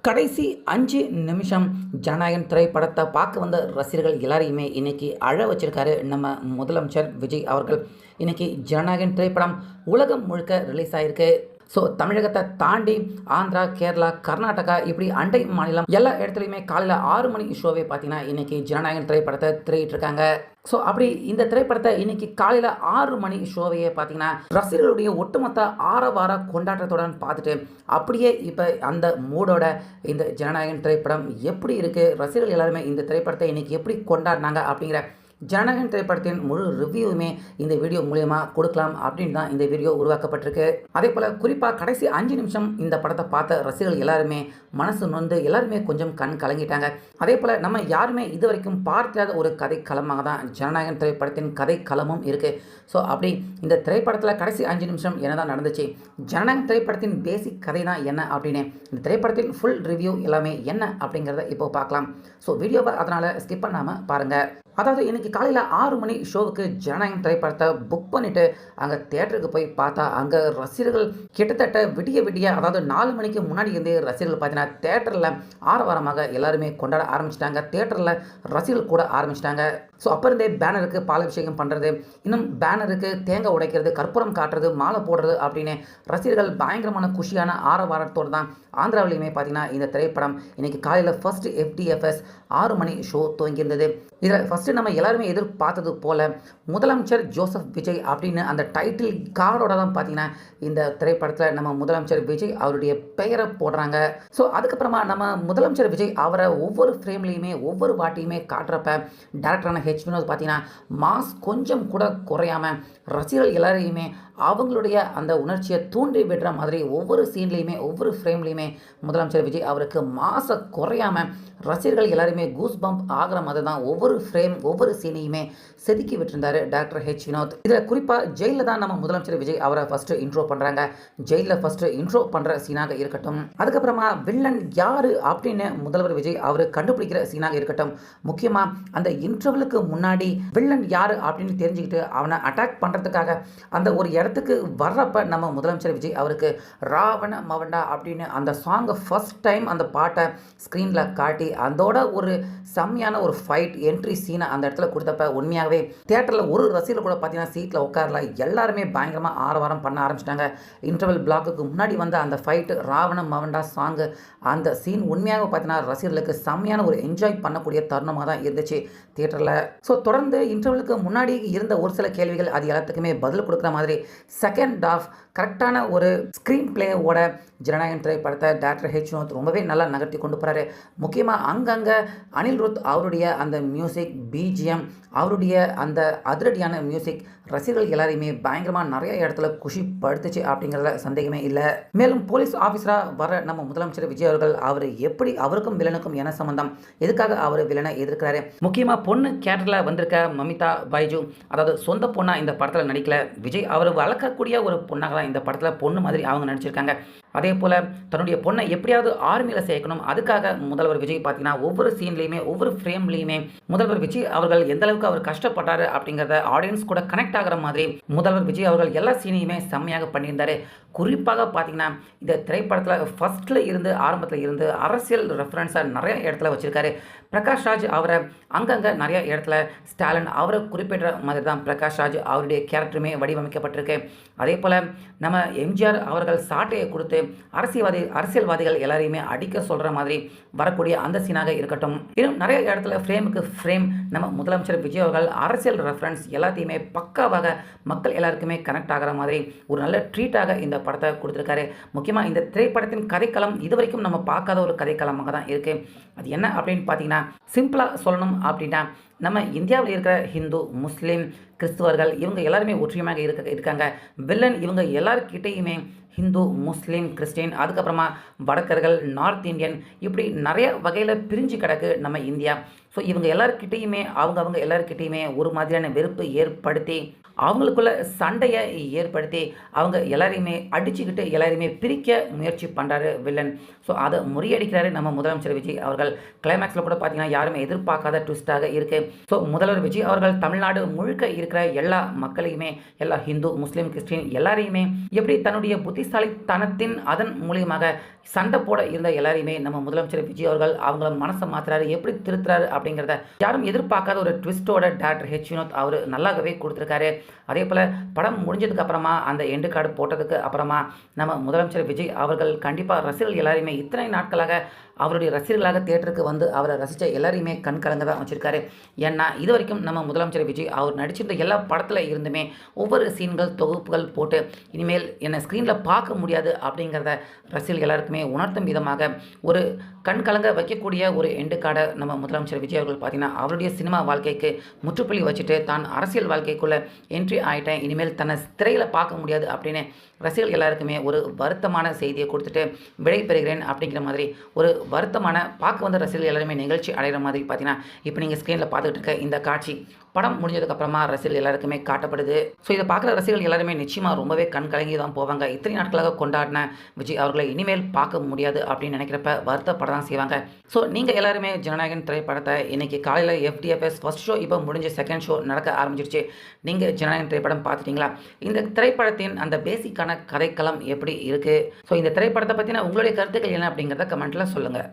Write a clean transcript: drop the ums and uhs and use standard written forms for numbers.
கடைசி 5 நிமிஷம் ஜனநாயகன் திரைப்படத்தை பார்க்க வந்த ரசிகர்கள் எல்லாரையுமே இன்னைக்கு அழ வச்சிருக்காரு நம்ம முதலமைச்சர் விஜய் அவர்கள். இன்னைக்கு ஜனநாயகன் திரைப்படம் உலகம் முழுக்க ரிலீஸ் ஆயிருக்கு. ஸோ தமிழகத்தை தாண்டி ஆந்திரா, கேரளா, கர்நாடகா இப்படி அண்டை மாநிலம் எல்லா இடத்துலையுமே காலையில் 6 மணி ஷோவே பார்த்தீங்கன்னா இன்னைக்கு ஜனநாயகன் திரைப்படத்தை திரையிட்டு இருக்காங்க. ஸோ அப்படி இந்த திரைப்படத்தை இன்னைக்கு காலையில் 6 மணி ஷோவையே பார்த்தீங்கன்னா ரசிகர்களுடைய ஒட்டுமொத்த ஆரவார கொண்டாட்டத்துடன் பார்த்துட்டு அப்படியே இப்போ அந்த மூடோட இந்த ஜனநாயகன் திரைப்படம் எப்படி இருக்குது, ரசிகர்கள் எல்லாருமே இந்த திரைப்படத்தை இன்னைக்கு எப்படி கொண்டாடினாங்க அப்படிங்கிற ஜனநாயகன் திரைப்படத்தின் முழு ரிவ்யூவுமே இந்த வீடியோ மூலயமா கொடுக்கலாம் அப்படின்னு தான் இந்த வீடியோ உருவாக்கப்பட்டிருக்கு. அதே போல் குறிப்பாக கடைசி 5 நிமிஷம் இந்த படத்தை பார்த்த ரசிகர்கள் எல்லாருமே மனசு நொந்து எல்லாருமே கொஞ்சம் கண் கலங்கிட்டாங்க. அதே போல் நம்ம யாருமே இது வரைக்கும் பார்க்காத ஒரு கதை களமாக தான் ஜனநாயகன் திரைப்படத்தின் கதை களமும் இருக்குது. ஸோ அப்படி இந்த திரைப்படத்தில் கடைசி 5 நிமிஷம் என்ன தான் நடந்துச்சு, ஜனநாயகன் திரைப்படத்தின் பேசிக் கதை தான் என்ன அப்படின்னு இந்த திரைப்படத்தின் ஃபுல் ரிவ்யூ எல்லாமே என்ன அப்படிங்கிறத இப்போ பார்க்கலாம். ஸோ வீடியோவை அதனால் ஸ்கிப் பண்ணாமல் பாருங்கள். அதாவது இன்னைக்கு காலையில் 6 மணி ஷோவுக்கு ஜனநாயகன் திரைப்படத்தை புக் பண்ணிவிட்டு அங்கே தேட்டருக்கு போய் பார்த்தா அங்கே ரசிகர்கள் கிட்டத்தட்ட விடிய அதாவது 4 மணிக்கு முன்னாடி இருந்தே ரசிகர்கள் பார்த்தீங்கன்னா தேட்டரில் ஆரவாரமாக எல்லாருமே கொண்டாட ஆரம்பிச்சிட்டாங்க. தேட்டரில் ரசிகர்கள் கூட ஆரம்பிச்சிட்டாங்க. ஸோ அப்போ இருந்தே பேனருக்கு பாலாபிஷேகம் பண்ணுறது, இன்னும் பேனருக்கு தேங்காய் உடைக்கிறது, கற்பூரம் காட்டுறது, மாலை போடுறது அப்படின்னு ரசிகர்கள் பயங்கரமான குஷியான ஆரவாரத்தோடு தான் ஆந்திராவிலையுமே பார்த்தீங்கன்னா இந்த திரைப்படம் இன்னைக்கு காலையில் ஃபர்ஸ்ட் FDFS 6 மணி ஷோ துவங்கியிருந்தது. இதில் ஃபஸ்ட்டு நம்ம எல்லாருமே எதிர்பார்த்தது போல் முதலமைச்சர் ஜோசப் விஜய் அப்படின்னு அந்த டைட்டில் கார்டோட தான் பார்த்தீங்கன்னா இந்த திரைப்படத்தில் நம்ம முதலமைச்சர் விஜய் அவருடைய பெயரை போடுறாங்க. ஸோ அதுக்கப்புறமா நம்ம முதலமைச்சர் விஜய் அவரை ஒவ்வொரு ஃப்ரேம்லேயுமே ஒவ்வொரு வாட்டியுமே காட்டுறப்ப டேரக்டரான வினோத் பார்த்தீங்கன்னா மாஸ் கொஞ்சம் கூட குறையாமல் ரசிகர்கள் எல்லாரையுமே அவங்களுடைய அந்த உணர்ச்சியை தூண்டி விடுற மாதிரி ஒவ்வொரு சீன்லேயுமே ஒவ்வொரு ஃப்ரேம்லேயுமே முதலமைச்சர் விஜய் அவருக்கு மாச குறையாமல் ரசிகர்கள் எல்லாருமே கூஸ் பம்ப் ஆகிற மாதிரி தான் ஒவ்வொரு ஃப்ரேம் ஒவ்வொரு சீனையுமே செதுக்கி விட்டுருந்தார் டாக்டர் வினோத். இதில் குறிப்பாக ஜெயிலில் தான் நம்ம முதலமைச்சர் விஜய் அவரை ஃபஸ்ட்டு இன்ட்ரோ பண்ணுறாங்க. ஜெயிலில் ஃபஸ்ட்டு இன்ட்ரோ பண்ணுற சீனாக இருக்கட்டும், அதுக்கப்புறமா வில்லன் யார் அப்படின்னு முதல்வர் விஜய் அவர் கண்டுபிடிக்கிற சீனாக இருக்கட்டும், முக்கியமாக அந்த இன்ட்ரோவலுக்கு முன்னாடி வில்லன் யார் அப்படின்னு தெரிஞ்சுக்கிட்டு அவனை அட்டாக் பண்ணுறதுக்காக அந்த ஒரு இடத்துக்கு வர்றப்ப நம்ம முதலமைச்சர் விஜய் அவருக்கு ராவண மவண்டா அப்படின்னு அந்த சாங்கை ஃபர்ஸ்ட் டைம் அந்த பாட்டை ஸ்க்ரீனில் காட்டி அதோட ஒரு செம்மையான ஒரு ஃபைட் என்ட்ரி சீனை அந்த இடத்துல கொடுத்தப்ப உண்மையாகவே தியேட்டரில் ஒரு ரசிகர்கள் கூட பார்த்தீங்கன்னா சீட்டில் உட்காரல, எல்லாருமே பயங்கரமாக ஆரவாரம் பண்ண ஆரம்பிச்சிட்டாங்க. இன்டர்வல் பிளாக்குக்கு முன்னாடி வந்த அந்த ஃபைட்டு ராவண மவண்டா சாங்கு அந்த சீன் உண்மையாக பார்த்தீங்கன்னா ரசிகர்களுக்கு செம்மையான ஒரு என்ஜாய் பண்ணக்கூடிய தருணமாக தான் இருந்துச்சு தியேட்டரில். ஸோ தொடர்ந்து இன்டர்வலுக்கு முன்னாடி இருந்த ஒரு சில கேள்விகள் அது எல்லாத்துக்குமே பதில் கொடுக்குற மாதிரி செகண்ட் ஆஃப் கரெக்டான ஒரு ஸ்க்ரீன் பிளேவோட ஜனநாயகன் திரைப்படத்தை டாக்டர் வினோத் ரொம்பவே நல்லா நகர்த்தி கொண்டு போகிறாரு. முக்கியமாக அங்கங்கே அனிருத் அவருடைய அந்த மியூசிக் பிஜிஎம் அவருடைய அந்த அதிரடியான மியூசிக் ரசிகர்கள் எல்லாரையுமே பயங்கரமாக நிறைய இடத்துல குஷி படுத்துச்சு அப்படிங்கிறதுல சந்தேகமே இல்லை. மேலும் போலீஸ் ஆஃபீஸராக வர நம்ம முதலமைச்சர் விஜய் அவர்கள் அவர் எப்படி அவருக்கும் வில்லனுக்கும் என்ன சம்பந்தம், எதுக்காக அவர் வில்லனை எதிர்க்கிறாரு, முக்கியமாக பொண்ணு கேரக்டரில் வந்திருக்க மமிதா பைஜு அதாவது சொந்த பொண்ணாக இந்த படத்தில் நடிக்கல, விஜய் அவர் வளர்க்கக்கூடிய ஒரு பொண்ணாக தான் இந்த படத்தில் பொண்ணு மாதிரி அவங்க நடிச்சிருக்காங்க. அதே போல் தன்னுடைய பொண்ணை எப்படியாவது ஆர்மியில் சேர்க்கணும், அதுக்காக முதல்வர் விஜய் பார்த்தீங்கன்னா ஒவ்வொரு சீன்லேயுமே ஒவ்வொரு ஃப்ரேம்லேயுமே முதல்வர் விஜய் அவர்கள் எந்த அளவுக்கு அவர் கஷ்டப்பட்டாரு அப்படிங்கிறத ஆடியன்ஸ் கூட கனெக்ட் ஆகிற மாதிரி முதல்வர் விஜய் அவர்கள் எல்லா சீனையுமே செம்மையாக பண்ணியிருந்தாரு. குறிப்பாக பார்த்தீங்கன்னா இந்த திரைப்படத்தில் ஃபர்ஸ்ட்டில் இருந்து ஆரம்பத்தில் இருந்து அரசியல் ரெஃபரன்ஸாக நிறைய இடத்துல வச்சுருக்காரு. பிரகாஷ் ராஜ் அவரை அங்கங்கே நிறைய இடத்துல ஸ்டாலின் அவரை குறிப்பிட்ட மாதிரி தான் பிரகாஷ் ராஜ் அவருடைய கேரக்டருமே வடிவமைக்கப்பட்டிருக்கு. அதே போல் நம்ம எம்ஜிஆர் அவர்கள் சாட்டையை கொடுத்து அரசியல்வாதிகள் எல்லாரையுமே அடிக்க சொல்கிற மாதிரி வரக்கூடிய அந்த சீனாக இருக்கட்டும், இன்னும் நிறைய இடத்துல ஃப்ரேமுக்கு ஃப்ரேம் நம்ம முதலமைச்சர் விஜய் அவர்கள் அரசியல் ரெஃபரன்ஸ் எல்லாத்தையுமே பக்காவாக மக்கள் எல்லாருக்குமே கனெக்ட் ஆகிற மாதிரி ஒரு நல்ல ட்ரீட்டாக இந்த படத்தை கொடுத்துருக்காரு. முக்கியமாக இந்த திரைப்படத்தின் கதைக்களம் இதுவரைக்கும் நம்ம பார்க்காத ஒரு கதைக்களமாக தான் இருக்குது. அது என்ன அப்படின்னு பார்த்தீங்கன்னா சிம்பிளாக சொல்லணும் அப்படின்னா நம்ம இந்தியாவில் இருக்கிற ஹிந்து, முஸ்லீம், கிறிஸ்துவர்கள் இவங்க எல்லாருமே ஒற்றுமையாக இருக்காங்க. வில்லன் இவங்க எல்லாருக்கிட்டையுமே ஹிந்து, முஸ்லீம், கிறிஸ்டின், அதுக்கப்புறமா வடக்கர்கள், நார்த் இந்தியன் இப்படி நிறைய வகையில் பிரிஞ்சு கிடக்கு நம்ம இந்தியா. ஸோ இவங்க எல்லாருக்கிட்டையுமே அவங்க எல்லாருக்கிட்டையுமே ஒரு மாதிரியான வெறுப்பு ஏற்படுத்தி அவங்களுக்குள்ள சண்டையை ஏற்படுத்தி அவங்க எல்லாரையுமே அடிச்சுக்கிட்டு எல்லாரையுமே பிரிக்க முயற்சி பண்ணுறாரு வில்லன். ஸோ அதை முறியடிக்கிறாரு நம்ம முதலமைச்சர் விஜய் அவர்கள். கிளைமேக்ஸில் கூட பார்த்தீங்கன்னா யாருமே எதிர்பார்க்காத ட்விஸ்ட்டாக இருக்குது. ஸோ முதல்வர் விஜய் அவர்கள் தமிழ்நாடு முழுக்க இருக்கிற எல்லா மக்களையுமே, எல்லா ஹிந்து முஸ்லீம் கிறிஸ்டின் எல்லாரையுமே எப்படி தன்னுடைய புத்திசாலித்தனத்தின் அதன் மூலியமாக சண்டை போட இருந்த எல்லாரையுமே நம்ம முதலமைச்சர் விஜய் அவர்கள் அவங்கள மனசை மாத்துறாரு, எப்படி திருத்துறாரு அப்படிங்கிறத யாரும் எதிர்பார்க்காத ஒரு ட்விஸ்டோட டேரக்டர் ஹெச் வினோத் அவர் நல்லாகவே கொடுத்துருக்காரு. அதே போல் படம் முடிஞ்சதுக்கு அப்புறமா அந்த எண்டு கார்டு போட்டதுக்கு அப்புறமா நம்ம முதலமைச்சர் விஜய் அவர்கள் கண்டிப்பாக ரசிகர்கள் எல்லாரையுமே இத்தனை நாட்களாக அவருடைய ரசிகர்களாக தியேட்டருக்கு வந்து அவரை ரசித்த எல்லாரையுமே கண்கலங்க தான் வச்சுருக்காரு. ஏன்னா இது வரைக்கும் நம்ம முதலமைச்சர் விஜய் அவர் நடிச்சிருந்த எல்லா படத்தில் இருந்துமே ஒவ்வொரு சீன்கள் தொகுப்புகள் போட்டு இனிமேல் என்னை ஸ்க்ரீனில் பார்க்க முடியாது அப்படிங்கிறத ரசிகர்கள் எல்லாருக்குமே உணர்த்தும் விதமாக ஒரு கண்கலங்க வைக்கக்கூடிய ஒரு எண்டு கார்டை நம்ம முதலமைச்சர் விஜய் அவர்கள் பார்த்தீங்கன்னா அவருடைய சினிமா வாழ்க்கைக்கு முற்றுப்புள்ளி வச்சுட்டு தான் அரசியல் வாழ்க்கைக்குள்ளே என்ட்ரி ஆகிட்டேன், இனிமேல் தன்னை திரையில் பார்க்க முடியாது அப்படின்னு ரசிகர்கள் எல்லாருக்குமே ஒரு வருத்தமான செய்தியை கொடுத்துட்டு விடை பெறுகிறேன் அப்படிங்கிற மாதிரி ஒரு வருத்தமான பார்க்க வந்த ரசிகர்கள் எல்லாருமே நிகழ்ச்சி அடைகிற மாதிரி பார்த்தீங்கன்னா இப்போ நீங்கள் ஸ்க்ரீனில் பார்த்துக்கிட்டு இருக்க இந்த காட்சி படம் முடிஞ்சதுக்கப்புறமா ரசிகர்கள் எல்லாருக்குமே காட்டப்படுது. ஸோ இதை பார்க்குற ரசிகர்கள் எல்லாருமே நிச்சயமாக ரொம்பவே கண் கலங்கி தான் போவாங்க. இத்தனை நாட்களாக கொண்டாடின விஜய் அவர்களை இனிமேல் பார்க்க முடியாது அப்படின்னு நினைக்கிறப்ப வருத்தப்பட தான் செய்வாங்க. ஸோ நீங்கள் எல்லாருமே ஜனநாயகன் திரைப்படத்தை இன்றைக்கி காலையில் FDFS ஃபர்ஸ்ட் ஷோ இப்போ முடிஞ்ச செகண்ட் ஷோ நடக்க ஆரம்பிச்சிருச்சு. நீங்கள் ஜனநாயகன் திரைப்படம் பார்த்துட்டிங்களா? இந்த திரைப்படத்தின் அந்த பேசிக்கான கதைக்களம் எப்படி இருக்குது? ஸோ இந்த திரைப்படத்தை பற்றின உங்களுடைய கருத்துக்கள் என்ன அப்படிங்கிறத கமெண்ட்டில் சொல்லுங்கள்.